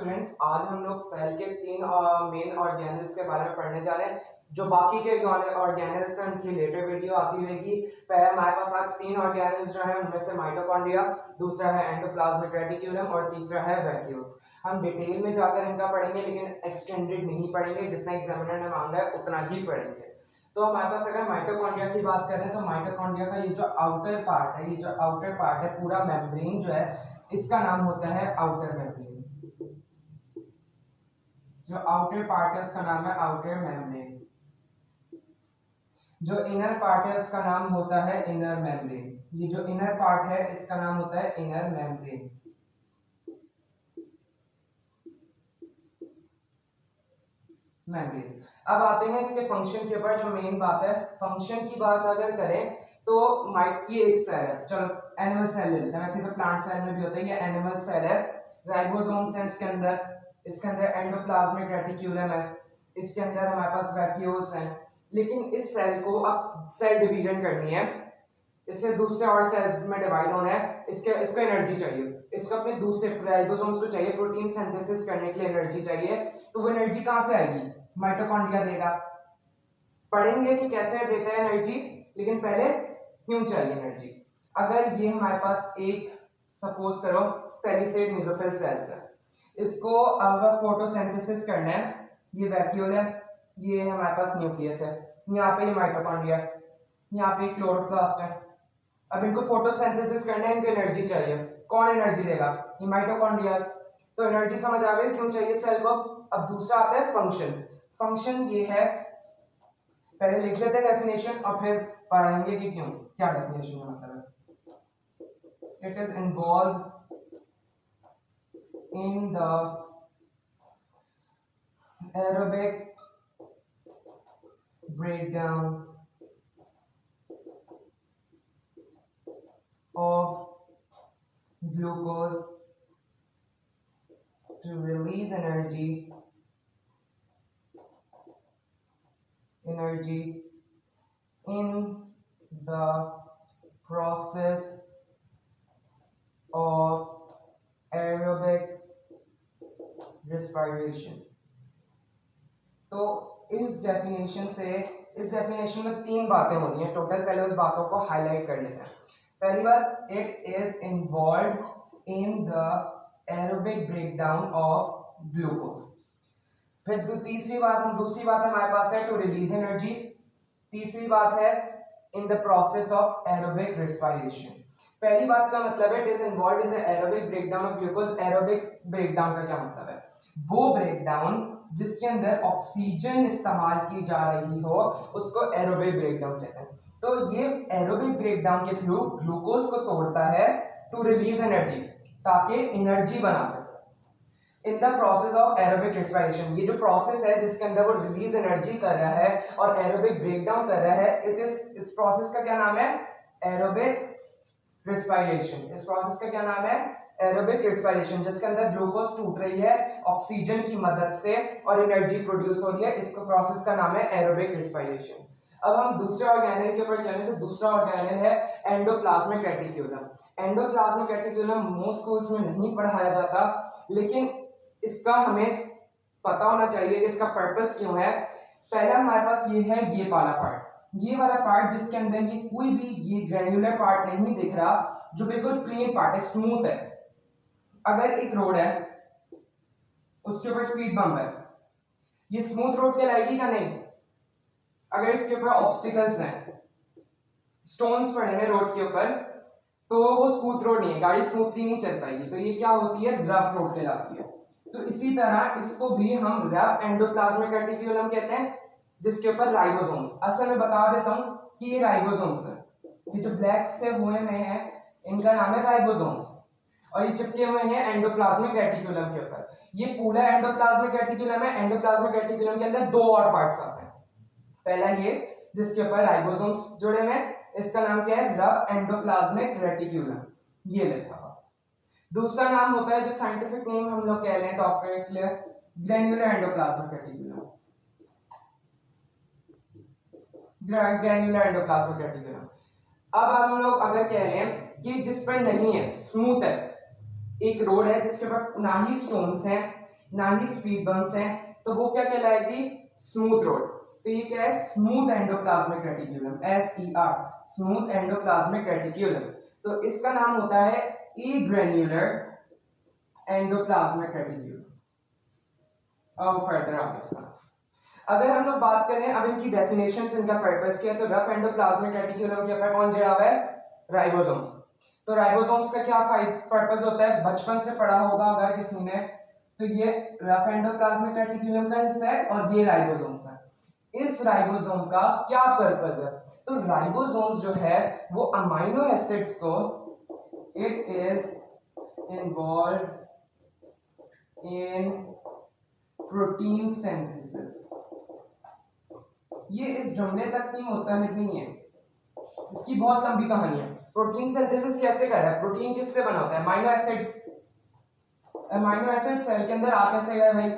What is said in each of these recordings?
Students, आज हम लोग सेल के तीन मेन ऑर्गेनेल्स के बारे में पढ़ने जा रहे हैं। जो बाकी के ऑर्गेनेल्स हैं उनकी लेटर वीडियो आती रहेगी। पहले हमारे पास आज तीन ऑर्गेनेल्स जो हैं उनमें से माइटोकॉन्ड्रिया, दूसरा है एंडोप्लाज्मिक रेटिक्यूलम और तीसरा है वैक्यूल्स। हम डिटेल में जाकर इनका पढ़ेंगे लेकिन एक्सटेंडेड नहीं पढ़ेंगे, जितना एग्जामिनर ने मांगा है उतना ही पढ़ेंगे। तो हमारे पास अगर माइटोकॉन्ड्रिया की बात करें तो माइटोकॉन्ड्रिया का ये जो आउटर पार्ट है, ये जो आउटर पार्ट है, पूरा मेम्ब्रेन जो है इसका नाम होता है आउटर मेम्ब्रेन। जो आउटर पार्ट है उसका नाम है आउटर मेम्ब्रेन। जो इनर पार्ट है उसका नाम होता है इनर मेम्ब्रेन। ये जो इनर पार्ट है इसका नाम होता है इनर मेम्ब्रेन। मेम्ब्रेन। अब आते हैं इसके फंक्शन के ऊपर। जो मेन बात है, फंक्शन की बात अगर करें तो ये एक सेल है, चलो एनिमल सेल ले लेते हैं, वैसे तो प्लांट सेल में भी होता है, ये एनिमल सेल है। राइबोसोम्स है इसके अंदर एंडोप्लाज्मिक रेटिक्यूलम है, इसके अंदर हमारे पास वैक्यूल्स हैं। लेकिन इस सेल को अब सेल डिवीजन करनी है, इससे दूसरे और सेल्स में डिवाइड होना है, इसको एनर्जी चाहिए, इसको अपने दूसरे राइबोसोम्स को चाहिए प्रोटीन सिंथेसिस करने के लिए एनर्जी चाहिए। तो वो एनर्जी कहां से आएगी? माइटोकॉन्ड्रिया देगा। पढ़ेंगे कि कैसे देता है एनर्जी, लेकिन पहले क्यों चाहिए एनर्जी। अगर ये हमारे पास एक सपोज करो पेरिसेड मेसोफिल सेल्स है, इसको अब फोटोसिंथेसिस करना है, ये वैक्यूल है, ये हमारे पास न्यूक्लियस है, यहाँ पे ये माइटोकॉन्ड्रिया है, यहाँ पे क्लोरोप्लास्ट है। अब इनको फोटोसिंथेसिस करना है, इनको एनर्जी चाहिए। कौन एनर्जी देगा? ये माइटोकॉन्ड्रियाज। तो एनर्जी समझ आ गई क्यों चाहिए सेल को। अब दूसरा आता है फंक्शंस। फंक्शन ये है, पहले लिख लेते हैं डेफिनेशन और फिर पढ़ेंगे कि क्यों, क्या डेफिनेशन का मतलब है। It is involve in the aerobic breakdown of glucose to release energy in the process of aerobic respiration। तो इस डेफिनेशन में तीन बातें होनी है टोटल। पहले उस बातों को हाईलाइट कर लेते हैं। पहली बात, it is involve in the aerobic breakdown of glucose. फिर दूसरी बात हमारे पास है टू रिलीज एनर्जी। तीसरी बात है इन the process of aerobic respiration. पहली बात का मतलब है it is involve in the aerobic breakdown of glucose. Aerobic breakdown का क्या मतलब है? वो ब्रेकडाउन जिसके अंदर ऑक्सीजन इस्तेमाल की जा रही हो उसको एरोबिक ब्रेकडाउन कहते हैं। तो ये एरोबिक ब्रेकडाउन के थ्रू ग्लूकोज को तोड़ता है टू रिलीज एनर्जी, ताकि एनर्जी बना सके। इन the process of aerobic respiration, ये जो प्रोसेस है जिसके अंदर वो रिलीज एनर्जी कर रहा है और एरोबिक ब्रेकडाउन कर रहा है, इस प्रोसेस का क्या नाम है? Aerobic respiration. इस प्रोसेस का क्या नाम है? एरोबिक रेस्पिरेशन, जिसके अंदर ग्लूकोज टूट रही है ऑक्सीजन की मदद से और एनर्जी प्रोड्यूस हो रही है। इसको प्रोसेस का नाम है एरोबिक रेस्पिरेशन। अब हम दूसरे ऑर्गेनेल के ऊपर चलें तो दूसरा ऑर्गेनेल है endoplasmic reticulum. Endoplasmic reticulum most schools में नहीं पढ़ाया जाता, लेकिन इसका हमें पता होना चाहिए कि इसका पर्पस क्यों है। पहला हमारे पास ये है ये वाला पार्ट जिसके अंदर ये कोई भी ये ग्रैन्युलर पार्ट नहीं दिख रहा, जो बिल्कुल प्लेन पार्ट है, स्मूथ है। अगर एक रोड है उसके ऊपर स्पीड बम्प है, ये स्मूथ रोड कहलाएगी क्या? नहीं। अगर इसके ऊपर ऑब्स्टिकल्स हैं, स्टोन्स पड़े हैं रोड के ऊपर, तो वो स्मूथ रोड नहीं है, गाड़ी स्मूथली नहीं चल पाएगी, तो ये क्या होती है? रफ रोड कहलाती है। तो इसी तरह इसको भी हम रफ एंडोप्लाज्मिक रेटिक्यूलम कहते हैं, जिसके ऊपर राइबोसोम्स, असल में बता देता हूं कि ये राइबोसोम्स है, ये जो ब्लैक से हुए हैं इनका नाम है राइबोसोम्स, और ये चिपके हुए हैं एंडोप्लाज्मिक रेटिक्यूलम के ऊपर। ये पूरा एंडोप्लाज्मिक रेटिक्यूलम है। एंडोप्लाज्मिक रेटिक्यूलम के अंदर दो और पार्ट्स आते हैं। पहला ये जिसके ऊपर राइबोसोम्स जुड़े हुए हैं, इसका नाम क्या है? रफ एंडोप्लाज्मिक रेटिक्यूलम, ये लिखा हुआ। दूसरा नाम होता है जो साइंटिफिक नेम हम लोग कह रहे हैं डॉक्टरेट के लिए, granular endoplasmic reticulum. Granular endoplasmic reticulum. अब हम लोग अगर कह रहे हैं कि जिस पर नहीं है, स्मूथ है, एक रोड है जिसके ऊपर ना ही स्टोन्स हैं ना ही स्पीड बम्प्स हैं, तो वो क्या कहलाएगी, स्मूथ रोड। तो ये क्या है, smooth endoplasmic reticulum, SER, smooth endoplasmic reticulum. तो इसका नाम होता है ई ग्रेन्युलर एंडोप्लाज्मिक रेटिक्यूलम। अब फर्दर आगे इसका, अगर हम लोग बात करें अब इनकी डेफिनेशन, इनका पर्पस क्या है, तो रफ एंडोप्लाज्मिक रेटिक्यूलम के ऊपर कौन जुड़ा हुआ है, राइबोसोम्स। तो राइबोसोम्स का क्या पर्पस होता है, बचपन से पढ़ा होगा अगर किसी ने, तो ये रफ एंडोप्लाज्मिक रेटिक्यूलम का हिस्सा है और ये राइबोसोम्स है। इस राइबोसोम का क्या पर्पस है, तो राइबोसोम्स जो है वो अमाइनो एसिड्स को, it is involve in protein synthesis. ये इस जुमले तक नहीं होता है, नहीं है, इसकी बहुत लंबी कहानी है। प्रोटीन सिंथेसिस कैसे कर रहा है, प्रोटीन किससे बना होता है, amino acids. Amino acid cell के अंदर आ कैसे गए भाई,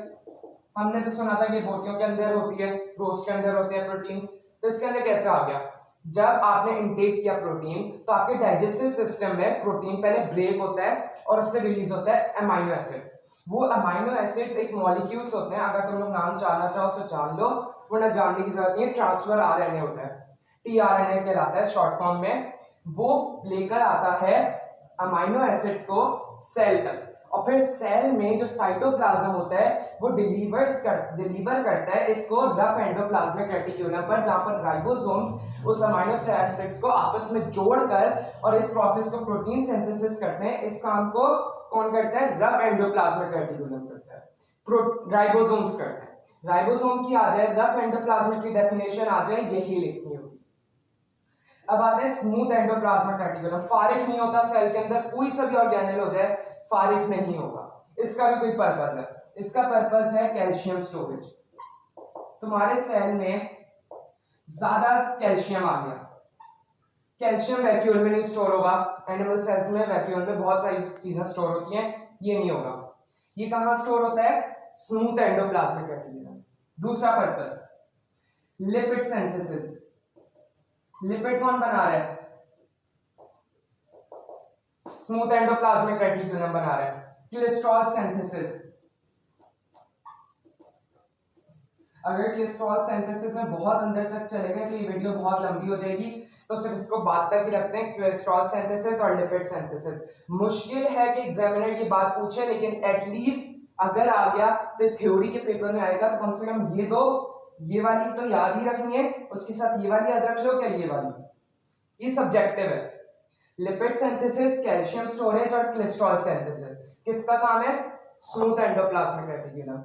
हमने तो सुना था कि बोटियों के अंदर होती है, रोस्ट के अंदर होते हैं प्रोटीन्स, तो इसके अंदर कैसे आ गया, जब आपने इंटेक किया प्रोटीन तो आपके डाइजेस्टिव सिस्टम में प्रोटीन पहले ब्रेक होता है और उससे रिलीज होता है अमाइनो एसिड्स। वो अमाइनो एसिड्स एक मॉलिक्यूल्स होते हैं, अगर तुम लोग नाम जानना चाहो तो जान लो, वरना जानने की जरूरत नहीं है। ट्रांसफर आरएनए होता है, टीआरएनए कहलाता है शॉर्ट फॉर्म में। वो लेकर आता है अमाइनो एसिड्स को सेल तक, और फिर सेल में जो साइटोप्लाज्म होता है वो डिलीवर करता है इसको रफ एंडोप्लाज्मिक रेटिक्यूलम पर, जहां पर राइबोसोम्स उस अमाइनो एसिड्स को आपस में जोड़कर और इस प्रोसेस को प्रोटीन सिंथेसिस करते हैं। इस काम को कौन करता है, रफ एंडोप्लाज्मिक रेटिक्यूलम करता है, राइबोसोम्स करते हैं। राइबोसोम की आ जाए, रफ एंडोप्लाज्मिक की डेफिनेशन आ जाए, यही लिखनी होगी। अब आते हैं स्मूथ एंडोप्लाज्मिक रेटिक्यूलम। फारिग नहीं होता सेल के अंदर, कोई सा भी ऑर्गेनेल हो जाए फारिग नहीं होगा। इसका भी कोई पर्पस है, इसका पर्पस है कैल्शियम स्टोरेज। तुम्हारे सेल में ज्यादा कैल्शियम आ गया, कैल्शियम वैक्यूल में नहीं स्टोर होगा, एनिमल सेल्स में वैक्यूल में बहुत सारी चीजें स्टोर होती हैं, ये नहीं होगा। ये कहां स्टोर होता है, स्मूथ एंडोप्लाज्मिक रेटिक्यूलम। दूसरा पर्पस, लिपिड सिंथेसिस। लिपिड कौन बना रहा है, स्मूथ एंडोप्लाज्मिक रेटिक्यूलम बना रहा है। कोलेस्ट्रॉल सिंथेसिस, अगर कोलेस्ट्रॉल सिंथेसिस में बहुत अंदर तक चलेगा तो ये वीडियो बहुत लंबी हो जाएगी, तो सिर्फ इसको बात तक ही रखते हैं, कोलेस्ट्रॉल सिंथेसिस और लिपिड सिंथेसिस। मुश्किल है कि एग्जामिनर ये बात पूछे, लेकिन एटलीस्ट अगर आ गया तो थ्योरी के पेपर में आएगा, तो कम से कम ये दो, ये वाली तो याद ही रखनी है, उसके साथ ये वाली याद रख लो, क्या ये वाली, ये सब्जेक्टिव है। लिपिड सिंथेसिस, कैल्शियम स्टोरेज और कोलेस्ट्रॉल सिंथेसिस किसका काम है, smooth endoplasmic reticulum.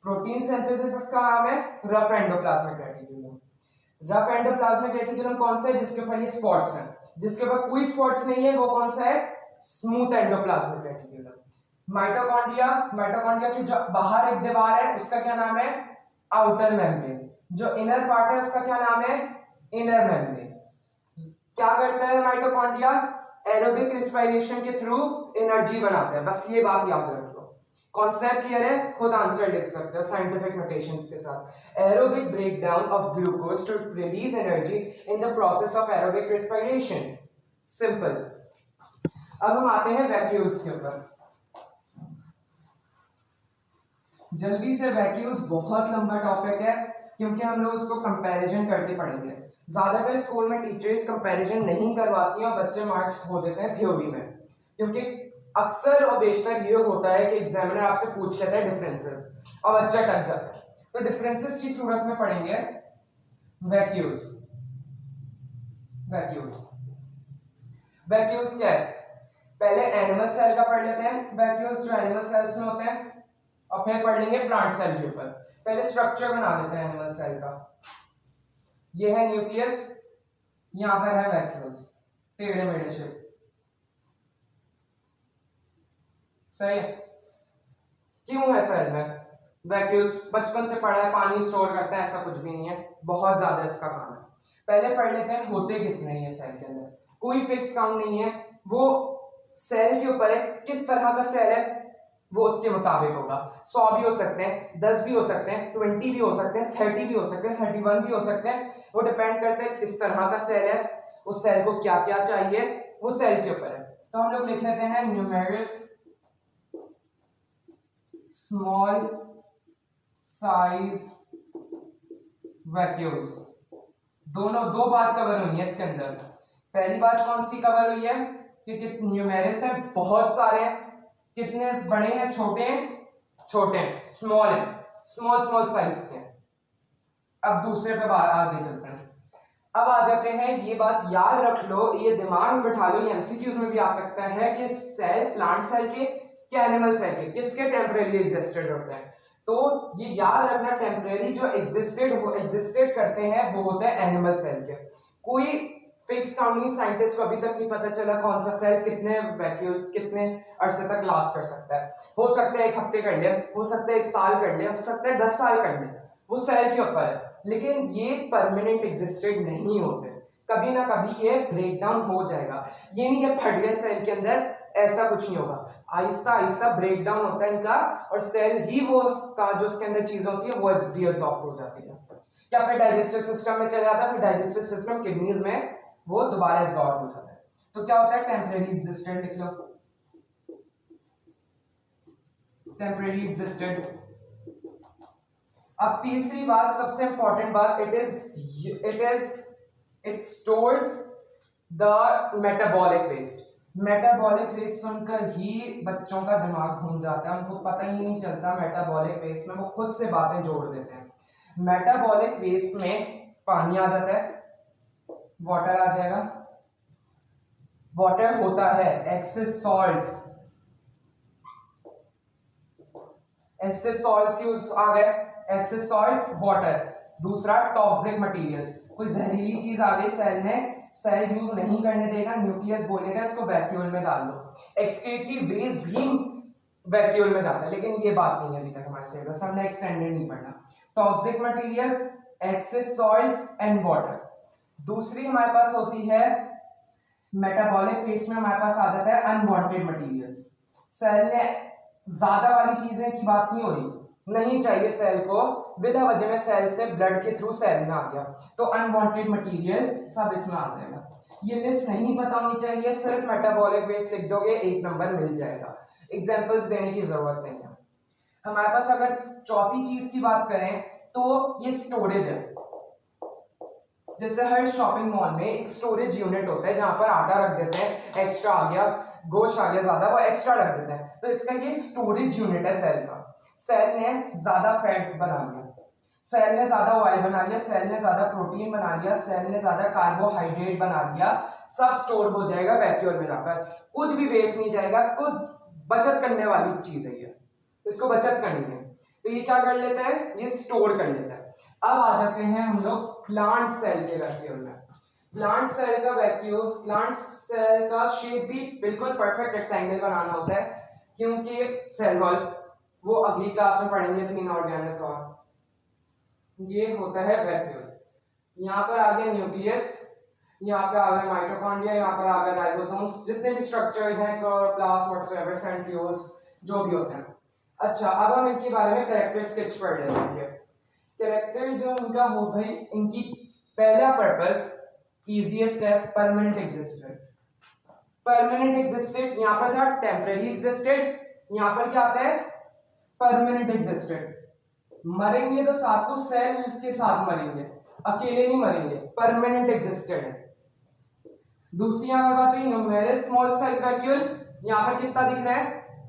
Protein synthesis का नाम है rough endoplasmic reticulum. Rough endoplasmic reticulum कौन सा है, जिसके ऊपर ये स्पॉट्स हैं, जिसके ऊपर कोई स्पॉट्स नहीं है वो कौन सा है, smooth endoplasmic reticulum. Mitochondria, mitochondria की जो बाहर एक दीवार है उसका क्या नाम है, आउटर मेम्ब्रेन। जो इनर पार्ट है उसका क्या नाम है, इनर मेम्ब्रेन। क्या करता है माइटोकॉन्ड्रिया, एरोबिक रिस्पायरेशन के थ्रू एनर्जी बनाता है, बस ये बात याद रख लो। कॉन्सेप्ट क्लियर है, खुद आंसर लिख सकते हो साइंटिफिक नोटेशंस के साथ। Aerobic breakdown of glucose to release energy in the process of aerobic respiration, simple. अब हम आते हैं वैक्यूल्स के ऊपर। जल्दी से, वैक्यूल्स बहुत लंबा टॉपिक है क्योंकि हम लोग उसको कंपैरिजन करके पढ़ेंगे। ज्यादातर स्कूल में टीचर्स कंपैरिजन नहीं करवाती हैं और बच्चे मार्क्स खो देते हैं थ्योरी में, क्योंकि अक्सर और बेशतर ये होता है कि एग्जामिनर आपसे पूछ लेता है डिफरेंसेस और बच्चा टक जाता है। तो डिफरेंसेस की सूरत में पढ़ेंगे वैक्यूल्स। वैक्यूल्स, वैक्यूल्स क्या है, पहले एनिमल सेल का पढ़ लेते हैं, वैक्यूल्स जो एनिमल सेल्स में होते हैं, और फिर पढ़ लेंगे प्लांट सेल के ऊपर। पहले स्ट्रक्चर बना लेते हैं एनिमल सेल का। ये है न्यूक्लियस, यहां पर है वैक्यूल्स, टेढ़े मेढ़े शेप, सही है। क्यों है सेल में वैक्यूल्स, बचपन से पढ़ा है, पानी स्टोर करता है, ऐसा कुछ भी नहीं है, बहुत ज्यादा इसका काम है। पहले पढ़ लेते हैं होते कितने हैं सेल के अंदर, कोई फिक्स काउंट नहीं है, वो सेल के ऊपर है, किस तरह का सेल है वो उसके मुताबिक होगा। 100 भी हो सकते हैं, 10 भी हो सकते हैं, 20 भी हो सकते हैं, 30 भी हो सकते हैं, 31 भी हो सकते हैं, वो डिपेंड करते हैं किस तरह का सेल है, उस सेल को क्या क्या चाहिए, वो सेल के ऊपर है। तो हम लोग लिख लेते हैं न्यूमेरस स्मॉल साइज वैक्यूल्स। दोनों दो बात कवर हुई है इसके अंदर। पहली बात कौन सी कवर हुई है कि न्यूमेरिक्स है, बहुत सारे हैं, कितने बड़े हैं, छोटे हैं, छोटे हैं, स्मॉल है, स्मॉल स्मॉल साइज के। अब दूसरे पे आगे चलते हैं। अब आ जाते हैं, ये बात याद रख लो, ये दिमाग में बिठा लो, ये एमसीक्यूज में भी आ सकता है कि सेल प्लांट सेल के क्या एनिमल सेल के किसके टेम्परेरी एग्जिस्टेड होते हैं। तो ये याद रखना, टेम्परेरी जो एग्जिस्टेड करते हैं वो होते हैं एनिमल सेल के। कोई फिक्स काउंटिंग साइंटिस्ट को अभी तक नहीं पता चला कौन सा सेल कितने वैक्यूल कितने अरसे तक लास्ट कर सकता है। हो सकता है 1 हफ्ते कर ले, हो सकता है 1 साल कर ले, हो सकता है 10 साल कर ले, वो सेल के ऊपर है। लेकिन ये परमानेंट एग्जिस्टेड नहीं होते, कभी ना कभी ये ब्रेक डाउन हो जाएगा। ये नहीं कि फट गए सेल के अंदर, ऐसा कुछ नहीं होगा, आहिस्ता आहिस्ता ब्रेक डाउन होता है इनका, और सेल ही वो का जो उसके अंदर चीज होती है वो रिअब्सॉर्ब हो जाती है, या फिर डाइजेस्टिव सिस्टम में चले जाता है, फिर डाइजेस्टिव सिस्टम किडनीज में वो दोबारा एब्जॉर्ब हो जाता है। तो क्या होता है, टेम्परेरी एग्जिस्टेड लिख लो, टेम्परेरी एग्जिस्टेड। अब तीसरी बात, सबसे इंपॉर्टेंट बात, it stores the metabolic waste. Metabolic waste सुनकर ही बच्चों का दिमाग घूम जाता है, उनको पता ही नहीं चलता मेटाबॉलिक वेस्ट में, वो खुद से बातें जोड़ देते हैं। मेटाबॉलिक वेस्ट में पानी आ जाता है, वाटर आ जाएगा, वाटर होता है excess salts, excess salts use आ गए, एक्सेस सॉल्ट्स वाटर। दूसरा टॉक्सिक मटेरियल्स, कोई जहरीली चीज आ गई सेल में, सेल यूज नहीं करने देगा, न्यूक्लियस बोलेगा इसको वैक्यूल में डाल दो। एक्सक्रीटरी वेस्ट भी वैक्यूल में जाता है, लेकिन ये बात नहीं है अभी तक हमारे सिलेबस, हमने एक्सटेंडेड नहीं पढ़ना। Toxic materials, excess salts and water. दूसरी हमारे पास होती है मेटाबॉलिक वेस्ट में, हमारे पास आ जाता है अनवांटेड मटेरियल्स। सेल ने ज्यादा वाली चीजें की बात नहीं हो रही, नहीं चाहिए सेल को, बिना वजह में सेल से ब्लड के थ्रू सेल में आ गया, तो अनवांटेड मटेरियल सब इसमें आ जाएगा। ये लिस्ट नहीं पता होनी चाहिए, सिर्फ मेटाबॉलिक वेस्ट लिख दोगे 1 नंबर मिल जाएगा, एग्जांपल्स देने की जरूरत नहीं है। हमारे पास अगर चौथी चीज की बात करें तो ये स्टोरेज है। जैसे हर शॉपिंग मॉल में एक स्टोरेज यूनिट होता है जहां पर आटा रख देते हैं, एक्स्ट्रा आ गया, गोश्त आ गया ज्यादा, वो एक्स्ट्रा रख देते हैं, तो इसका ये स्टोरेज यूनिट है सेल का। सेल ने ज्यादा फैट बना लिया, सेल ने ज्यादा ऑयल बना लिया, सेल ने ज्यादा प्रोटीन बना लिया, सेल ने ज्यादा कार्बोहाइड्रेट बना लिया, सब स्टोर हो जाएगा वैक्यूल में जाकर, कुछ भी वेस्ट नहीं जाएगा, कुछ बचत करने वाली चीज है ये, इसको बचत करनी है, तो ये क्या कर लेता है, ये स्टोर कर लेता है। अब आ जाते हैं हम लोग प्लांट सेल के वैक्यूल में। प्लांट सेल का वैक्यूल, प्लांट सेल का शेप भी बिल्कुल परफेक्ट रेक्टेंगल बनाना होता है, क्योंकि सेल वॉल वो अगली क्लास में पढ़ेंगे, 3 ऑर्गेनल्स, और ये होता है वैक्यूल। यहाँ पर आ गया न्यूक्लियस, यहाँ पे आ गया माइटोकॉन्ड्रिया, यहाँ पर आ गया राइबोसोम्स, जितने भी स्ट्रक्चर्स हैं, क्लोरोप्लास्ट, व्हाटसोएवर, सेंट्रियोल्स, जो भी होते हैं। अच्छा, अब हम इनके बारे में कैरेक्टरिस्टिक्स पढ़ लेंगे। कैरेक्टर जो इनका हो भाई, इनकी पहला पर्पस इजीएस्ट है, परमानेंट एग्जिस्टेड। परमानेंट एग्जिस्टेड, यहाँ पर था टेम्परेरी एग्जिस्टेड, यहाँ पर क्या आता है, परमानेंट एग्जिस्टेड। मरेंगे तो साथ को सेल के साथ मरेंगे, अकेले नहीं मरेंगे, परमानेंट एग्जिस्टेड है। दूसरी यहाँ पर बात हुई न्यूमेरस स्मॉल साइज वैक्यूल, यहाँ पर कितना दिख रहा है,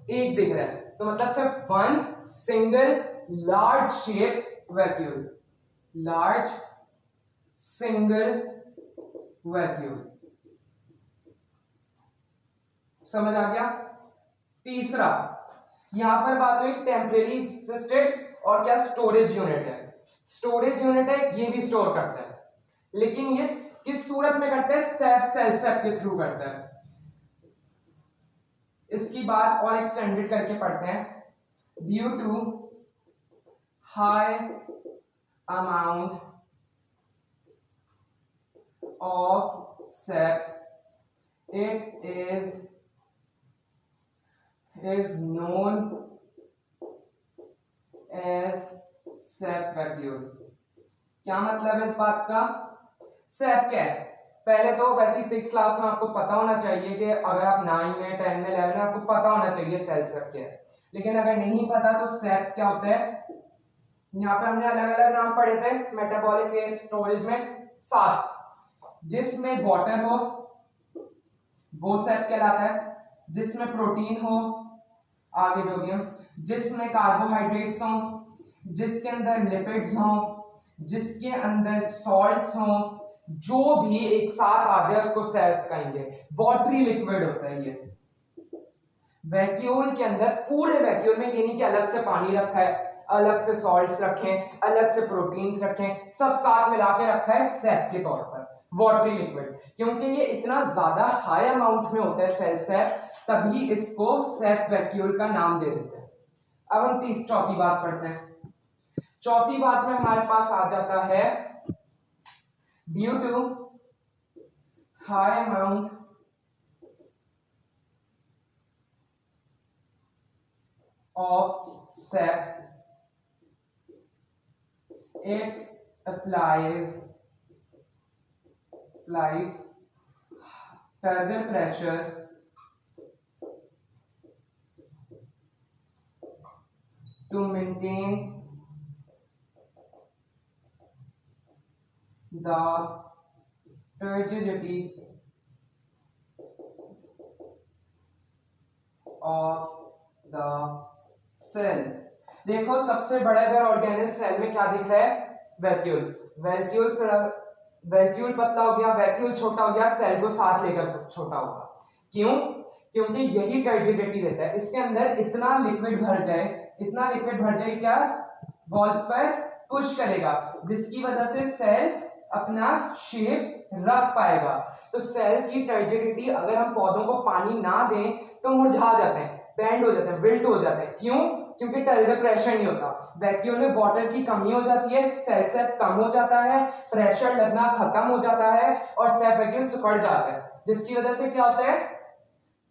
1 दिख रहा है, तो मतलब सिर्फ 1 single large shape vacuole, large single vacuole, समझ आ गया। तीसरा यहां पर बात हुई टेम्परेरी एग्जिस्टेड और क्या, स्टोरेज यूनिट है। स्टोरेज यूनिट है, ये भी स्टोर करता है, लेकिन ये किस सूरत में करता है, सेल सेप के थ्रू करता है। इसकी बात और एक्सटेंडेड करके पढ़ते हैं। Due to high amount of sap it is known as sap vacuole. क्या मतलब है इस बात का, सेप क्या है, पहले तो वैसे 6 क्लास में आपको पता होना चाहिए कि अगर आप 9 में 10 में 11 में आपको पता होना चाहिए सेल सेप क्या है। लेकिन अगर नहीं पता तो सेप क्या होता है, यहाँ पे हमने अलग अलग नाम पढ़े थे मेटाबॉलिक वेस्ट स्टोरेज में 7, जिसमें वाटर हो वो सेप कहलाता है, जिसमें प्रोटीन हो आगे जो भी हम, जिसमें कार्बोहाइड्रेट्स हो, जिसके अंदर लिपिड्स हो, जिसके अंदर सॉल्ट्स हो, जो भी एक साथ आ जाए उसको सेप कहेंगे। वाटरी लिक्विड होता है ये। वैक्यूल के अंदर, पूरे वैक्यूल में, ये नहीं कि अलग से पानी रखा है, अलग से सॉल्ट्स रखें, अलग से प्रोटीन्स रखें, सब साथ मिला के रखा है सेप के तौर पर, वाटरी लिक्विड। क्योंकि ये इतना ज्यादा हाई अमाउंट में होता है सेल सेप, तभी इसको सेप वैक्यूल का नाम दे देते हैं। अब हम चौथी बात पढ़ते हैं। चौथी बात में हमारे पास आ जाता है due to high amount of sap, it applies turbine pressure to maintain the turgidity of the cell. देखो सबसे बड़ा अगर ऑर्गेनल सेल में क्या दिख रहा है, वैक्यूल। वैक्यूल पतला हो गया, वैक्यूल छोटा हो गया, सेल को साथ लेकर छोटा होगा। क्यों? क्योंकि यही टर्जिडिटी देता है। इसके अंदर इतना लिक्विड भर जाए क्या वॉल्स पर पुश करेगा, जिसकी वजह से सेल अपना शेप रख पाएगा। तो सेल की टर्जिडिटी, अगर हम पौधों को पानी ना दें तो मुरझा जाते हैं, बेंड हो जाते हैं, विल्ट हो जाते हैं। क्यों? क्योंकि टर्बुलेंट प्रेशर नहीं होता। वैक्यूम में वाटर की कमी हो जाती है, सेल सेप कम हो जाता है, प्रेशर लगना खत्म हो जाता है और सेप वैक्यूम सिकुड़ जाता है, जिसकी वजह से क्या होता है,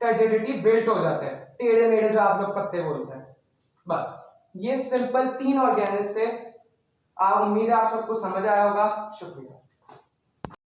टर्जिडिटी बिल्ट हो जाते हैं, टेढ़े मेढ़े जो आप लोग पत्ते बोलते हैं। बस ये सिंपल 3 ऑर्गेनल्स थे। उम्मीद है आप सबको समझ आया होगा। शुक्रिया।